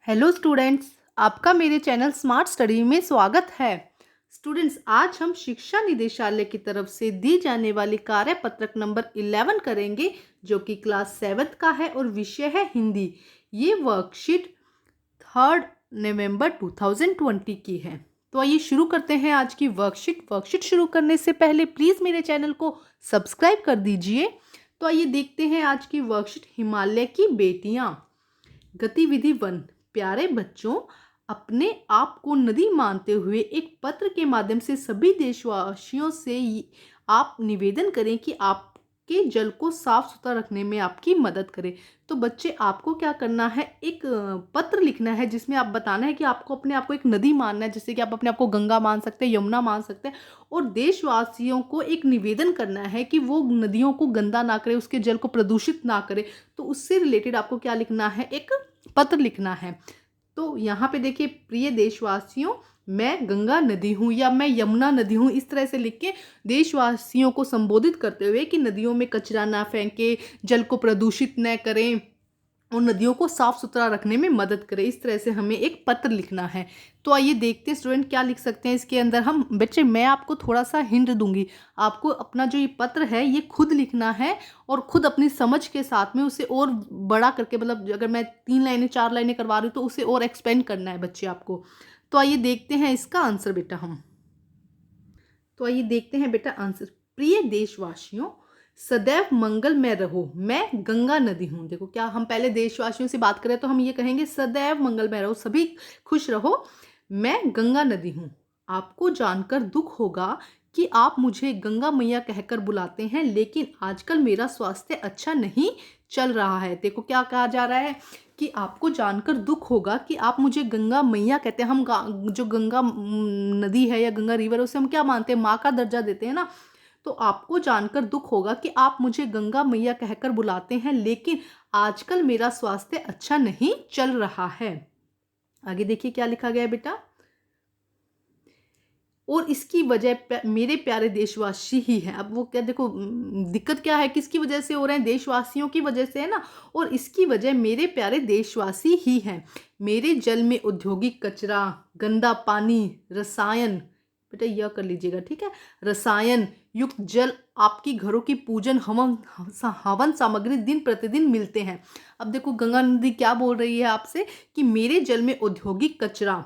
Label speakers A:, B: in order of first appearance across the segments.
A: Hello students, आपका मेरे channel smart study में स्वागत है। स्टूडेंट्स, आज हम शिक्षा निदेशालय की तरफ से दी जाने वाली कार्यपत्रक नंबर 11 करेंगे, जो कि क्लास 7 का है और विषय है हिंदी। ये वर्कशीट 3 नवंबर 2020 की है। तो आइए शुरू करते हैं आज की वर्कशीट शुरू करने से पहले प्लीज़ मेरे चैनल को सब्सक्राइब कर दीजिए। तो आइए देखते हैं आज की वर्कशीट, हिमालय की बेटियां। गतिविधि 1। प्यारे बच्चों, अपने आप को नदी मानते हुए एक पत्र के माध्यम से सभी देशवासियों से आप निवेदन करें कि आपके जल को साफ सुथरा रखने में आपकी मदद करें। तो बच्चे, आपको क्या करना है, एक पत्र लिखना है जिसमें आप बताना है कि आपको अपने आप को एक नदी मानना है, जैसे कि आप अपने आप को गंगा मान सकते हैं, यमुना मान सकते हैं, और देशवासियों को एक निवेदन करना है कि वो नदियों को गंदा ना करे, उसके जल को प्रदूषित ना करे। तो उससे रिलेटेड आपको क्या लिखना है, एक पत्र लिखना है। तो यहाँ पे देखिए, प्रिय देशवासियों, मैं गंगा नदी हूँ या मैं यमुना नदी हूँ, इस तरह से लिख के देशवासियों को संबोधित करते हुए कि नदियों में कचरा ना फेंके, जल को प्रदूषित न करें और नदियों को साफ सुथरा रखने में मदद करें। इस तरह से हमें एक पत्र लिखना है। तो आइए देखते हैं स्टूडेंट क्या लिख सकते हैं इसके अंदर। हम बच्चे, मैं आपको थोड़ा सा हिंट दूंगी, आपको अपना जो ये पत्र है ये खुद लिखना है और खुद अपनी समझ के साथ में उसे और बड़ा करके, मतलब अगर मैं 3 लाइनें 4 लाइनें करवा रही हूँ तो उसे और एक्सपेंड करना है बच्चे आपको। तो आइए देखते हैं इसका आंसर बेटा हम। तो आइए देखते हैं बेटा आंसर। प्रिय देशवासियों, सदैव मंगल में रहो, मैं गंगा नदी हूं। देखो, क्या हम पहले देशवासियों से बात करें तो हम ये कहेंगे सदैव मंगल में रहो, सभी खुश रहो, मैं गंगा नदी हूं। आपको जानकर दुख होगा कि आप मुझे गंगा मैया कहकर बुलाते हैं, लेकिन आजकल मेरा स्वास्थ्य अच्छा नहीं चल रहा है। देखो क्या कहा जा रहा है कि आपको जानकर दुख होगा कि आप मुझे गंगा मैया कहते हैं। हम जो गंगा नदी है या गंगा रिवर है उसे हम क्या मानते हैं, माँ का दर्जा देते हैं ना। तो आपको जानकर दुख होगा कि आप मुझे गंगा मैया कहकर बुलाते हैं, लेकिन आजकल मेरा स्वास्थ्य अच्छा नहीं चल रहा है। आगे देखिए क्या लिखा गया है बेटा। और इसकी वजह मेरे प्यारे देशवासी ही हैं। अब वो क्या, देखो दिक्कत क्या है, किसकी वजह से हो रहे हैं, देशवासियों की वजह से है ना। और इसकी वजह मेरे प्यारे देशवासी ही हैं। मेरे जल में औद्योगिक कचरा, गंदा पानी, रसायन, बेटा यह कर लीजिएगा, ठीक है, रसायन युक्त जल आपकी घरों की पूजन हवन हवन सामग्री दिन प्रतिदिन मिलते हैं। अब देखो गंगा नदी क्या बोल रही है आपसे कि मेरे जल में औद्योगिक कचरा,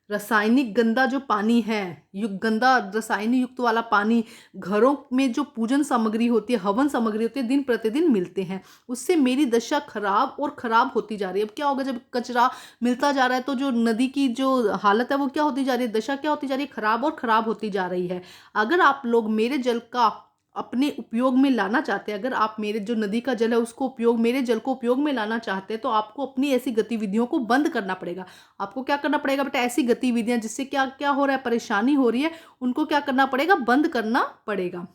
A: रासायनिक गंदा जो पानी है, गंदा रसायनिक युक्त वाला पानी, घरों में जो पूजन सामग्री होती है, हवन सामग्री होती है, दिन प्रतिदिन मिलते हैं। उससे मेरी दशा खराब और खराब होती जा रही है। अब क्या होगा, जब कचरा मिलता जा रहा है तो जो नदी की जो हालत है वो क्या होती जा रही है, दशा क्या होती जा रही है, खराब और खराब होती जा रही है। अगर आप लोग मेरे जल का अपने उपयोग में लाना चाहते हैं, अगर आप मेरे जो नदी का जल है उसको उपयोग, मेरे जल को उपयोग में लाना चाहते हैं, तो आपको अपनी ऐसी गतिविधियों को बंद करना पड़ेगा। आपको क्या करना पड़ेगा बेटा, ऐसी गतिविधियां जिससे क्या क्या हो रहा है, परेशानी हो रही है, उनको क्या करना पड़ेगा, बंद करना पड़ेगा।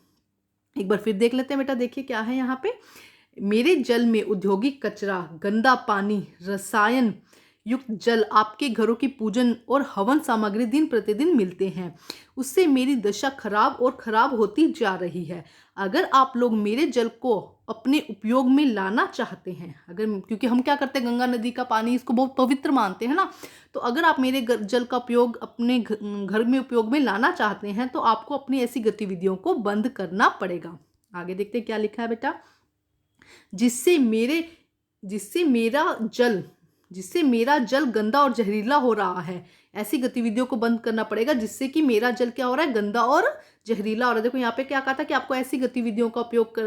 A: एक बार फिर देख लेते हैं बेटा, देखिए क्या है यहाँ पे। मेरे जल में औद्योगिक कचरा, गंदा पानी, रसायन युक्त जल आपके घरों की पूजन और हवन सामग्री दिन प्रतिदिन मिलते हैं। उससे मेरी दशा खराब और खराब होती जा रही है। अगर आप लोग मेरे जल को अपने उपयोग में लाना चाहते हैं, अगर, क्योंकि हम क्या करते हैं, गंगा नदी का पानी इसको बहुत पवित्र मानते हैं ना, तो अगर आप मेरे जल का उपयोग अपने घर में उपयोग में लाना चाहते हैं तो आपको अपनी ऐसी गतिविधियों को बंद करना पड़ेगा। आगे देखते हैं क्या लिखा है बेटा। जिससे मेरे जिससे मेरा जल गंदा और जहरीला हो रहा है। ऐसी गतिविधियों को बंद करना पड़ेगा जिससे कि मेरा जल क्या हो रहा है, गंदा और जहरीला हो रहा है। देखो यहाँ पे क्या कहा था कि आपको ऐसी गतिविधियों का उपयोग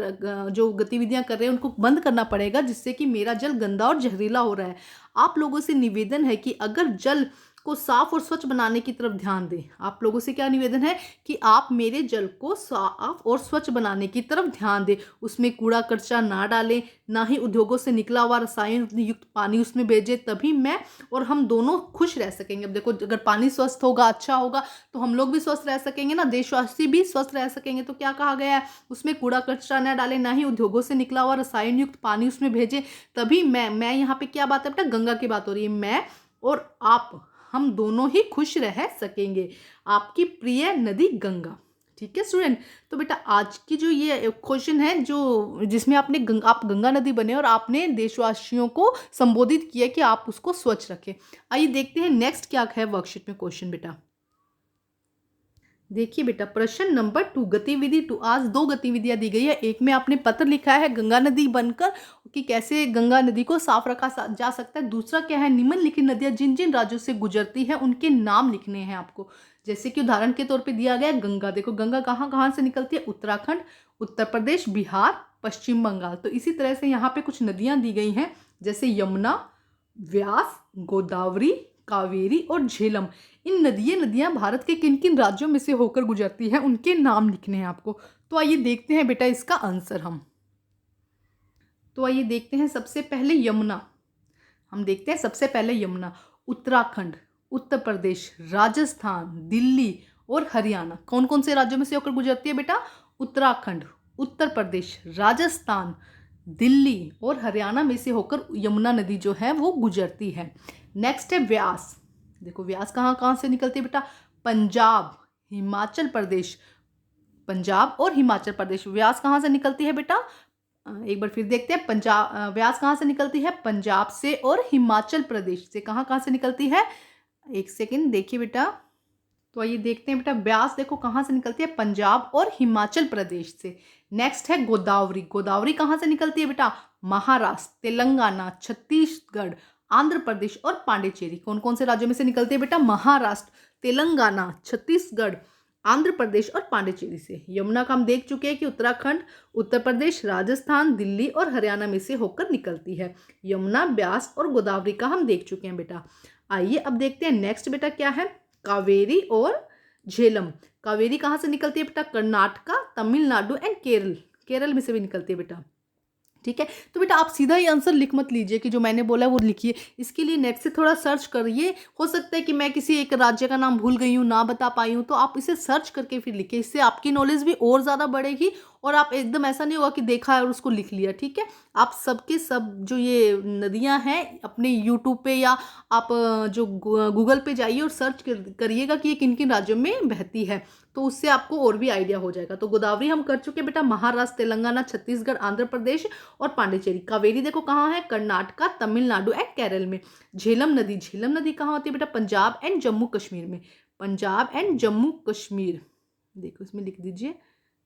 A: जो गतिविधियां कर रहे हैं उनको बंद करना पड़ेगा जिससे कि मेरा जल गंदा और जहरीला हो रहा है। आप लोगों से निवेदन है कि अगर जल को साफ और स्वच्छ बनाने की तरफ ध्यान दें। आप लोगों से क्या निवेदन है कि आप मेरे जल को साफ और स्वच्छ बनाने की तरफ ध्यान दें। उसमें कूड़ा कचरा ना डालें, ना ही उद्योगों से निकला हुआ रसायन युक्त पानी उसमें भेजें, तभी मैं और हम दोनों खुश रह सकेंगे। अब देखो, अगर पानी स्वस्थ होगा, अच्छा होगा, तो हम लोग भी स्वस्थ रह सकेंगे ना, देशवासी भी स्वस्थ रह सकेंगे। तो क्या कहा गया है, उसमें कूड़ा कचरा ना डालें, ना ही उद्योगों से निकला हुआ रसायन युक्त पानी उसमें भेजें, तभी मैं यहाँ पे क्या बात है बेटा, गंगा की बात हो रही है, मैं और आप, हम दोनों ही खुश रह सकेंगे। आपकी प्रिय नदी गंगा। ठीक है स्टूडेंट। तो बेटा आज की जो ये क्वेश्चन है जो जिसमें आप गंगा नदी बने और आपने देशवासियों को संबोधित किया कि आप उसको स्वच्छ रखें। आइए देखते हैं नेक्स्ट क्या है वर्कशीट में क्वेश्चन बेटा। देखिए बेटा प्रश्न नंबर 2 गतिविधि 2। आज 2 गतिविधियां दी गई है। एक में आपने पत्र लिखा है गंगा नदी बनकर कि कैसे गंगा नदी को साफ रखा जा सकता है। दूसरा क्या है, निम्नलिखित नदियां जिन जिन राज्यों से गुजरती है उनके नाम लिखने हैं आपको। जैसे कि उदाहरण के तौर पे दिया गया गंगा। देखो गंगा कहाँ कहाँ से निकलती है, उत्तराखंड, उत्तर प्रदेश, बिहार, पश्चिम बंगाल। तो इसी तरह से यहाँ पे कुछ नदियां दी गई हैं जैसे यमुना, व्यास, गोदावरी, कावेरी और झेलम। इन नदियां भारत के किन किन राज्यों में से होकर गुजरती हैं उनके नाम लिखने हैं आपको। तो आइए देखते हैं बेटा इसका आंसर हम। तो आइए देखते हैं सबसे पहले यमुना। हम देखते हैं सबसे पहले यमुना उत्तराखंड, उत्तर प्रदेश, राजस्थान, दिल्ली और हरियाणा। कौन कौन से राज्यों में से होकर गुजरती है बेटा, उत्तराखंड, उत्तर प्रदेश, राजस्थान, दिल्ली और हरियाणा में से होकर यमुना नदी जो है वो गुजरती है। नेक्स्ट है व्यास। देखो व्यास कहाँ कहाँ से निकलती है बेटा, पंजाब, हिमाचल प्रदेश, पंजाब और हिमाचल प्रदेश। व्यास कहाँ से निकलती है बेटा, एक बार फिर देखते हैं। व्यास कहाँ से निकलती है, पंजाब से और हिमाचल प्रदेश से। कहाँ कहाँ से निकलती है, एक सेकेंड देखिए बेटा। तो आइए देखते हैं बेटा व्यास देखो कहाँ से निकलती है, पंजाब और हिमाचल प्रदेश से। नेक्स्ट है गोदावरी। गोदावरी कहाँ से निकलती है बेटा, महाराष्ट्र, तेलंगाना, छत्तीसगढ़, आंध्र प्रदेश और पांडिचेरी। कौन कौन से राज्यों में से निकलती है बेटा, महाराष्ट्र, तेलंगाना, छत्तीसगढ़, आंध्र प्रदेश और पांडिचेरी से। यमुना का हम देख चुके हैं कि उत्तराखंड, उत्तर प्रदेश, राजस्थान, दिल्ली और हरियाणा में से होकर निकलती है। यमुना, व्यास और गोदावरी का हम देख चुके हैं बेटा। आइए अब देखते हैं नेक्स्ट बेटा क्या है, कावेरी और झेलम। कावेरी कहाँ से निकलती है बेटा, कर्नाटका, तमिलनाडु एंड केरल। केरल में से भी निकलती है बेटा। ठीक है, तो बेटा आप सीधा ही आंसर लिख मत लीजिए कि जो मैंने बोला वो लिखिए। इसके लिए नेट से थोड़ा सर्च करिए। हो सकता है कि मैं किसी एक राज्य का नाम भूल गई हूँ, ना बता पाई हूँ, तो आप इसे सर्च करके फिर लिखिए। इससे आपकी नॉलेज भी और ज़्यादा बढ़ेगी और आप एकदम ऐसा नहीं होगा कि देखा है और उसको लिख लिया। ठीक है, आप सबके सब जो ये नदियाँ हैं अपने यूट्यूब पे या आप जो गूगल पे जाइए और सर्च करिएगा कि ये किन किन राज्यों में बहती है, तो उससे आपको और भी आइडिया हो जाएगा। तो गोदावरी हम कर चुके बेटा, महाराष्ट्र, तेलंगाना, छत्तीसगढ़, आंध्र प्रदेश और पांडिचेरी। कावेरी देखो कहाँ है, कर्नाटका, तमिलनाडु एंड केरल में। झेलम नदी कहाँ होती है बेटा, पंजाब एंड जम्मू कश्मीर में। पंजाब एंड जम्मू कश्मीर, देखो इसमें लिख दीजिए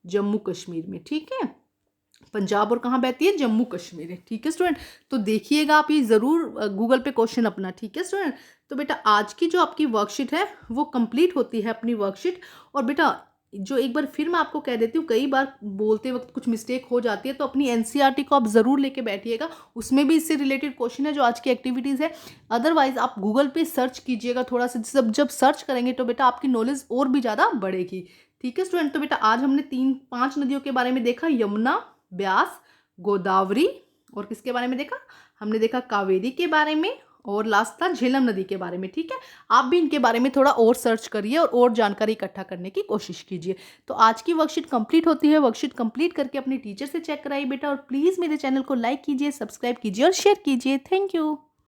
A: जम्मू कश्मीर में। ठीक है, पंजाब और कहाँ बहती है, जम्मू कश्मीर है। ठीक है स्टूडेंट, तो देखिएगा आप ये ज़रूर गूगल पे क्वेश्चन अपना। ठीक है स्टूडेंट, तो बेटा आज की जो आपकी वर्कशीट है वो कंप्लीट होती है अपनी वर्कशीट। और बेटा जो एक बार फिर मैं आपको कह देती हूँ, कई बार बोलते वक्त कुछ मिस्टेक हो जाती है, तो अपनी एनसीईआरटी को आप ज़रूर लेके बैठिएगा। उसमें भी इससे रिलेटेड क्वेश्चन है जो आज की एक्टिविटीज़ है। अदरवाइज आप गूगल पे सर्च कीजिएगा थोड़ा सा। जब सर्च करेंगे तो बेटा आपकी नॉलेज और भी ज़्यादा बढ़ेगी। ठीक है स्टूडेंट, तो बेटा आज हमने 5 नदियों के बारे में देखा, यमुना, व्यास, गोदावरी और किसके बारे में देखा, हमने देखा कावेरी के बारे में और लास्ट था झेलम नदी के बारे में। ठीक है, आप भी इनके बारे में थोड़ा और सर्च करिए और जानकारी इकट्ठा करने की कोशिश कीजिए। तो आज की वर्कशीट कंप्लीट होती है। वर्कशीट कंप्लीट करके अपने टीचर से चेक कराइए बेटा, और प्लीज़ मेरे चैनल को लाइक कीजिए, सब्सक्राइब कीजिए और शेयर कीजिए। Thank you.